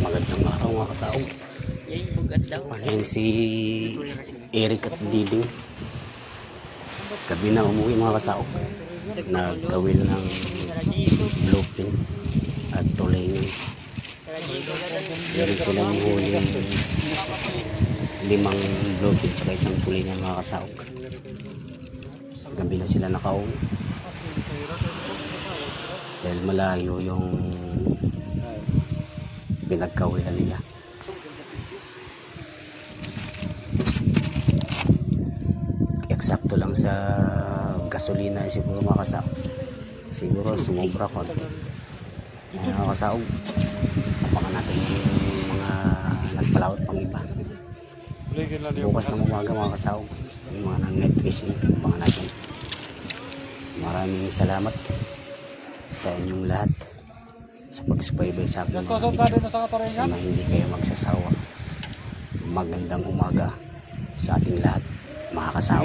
Magandang araw mga kasaog. Ayan si Eric at Diding. Gabi na umuwi mga kasaog. Nagkawil ng bluefin at tulingan. Meron silang huli ng 5 bluefin at isang tulingan mga kasaog. Gabi na sila nakauwi. Dahil malayo yung pinagkawilan nila. Eksakto lang sa gasolina siguro mga kasaog. Siguro sumobra konti. Ay mga kasaog, abangan natin yung mga nagpalawat pang iba. Bukas ng umaga mga kasaog, yung mga nag-net fishing, abangan natin. Maraming salamat sa inyong lahat sa pagsubaybay sa aking mga video. Sana hindi kayo magsasawa. Magandang umaga sa ating lahat mga kasawa.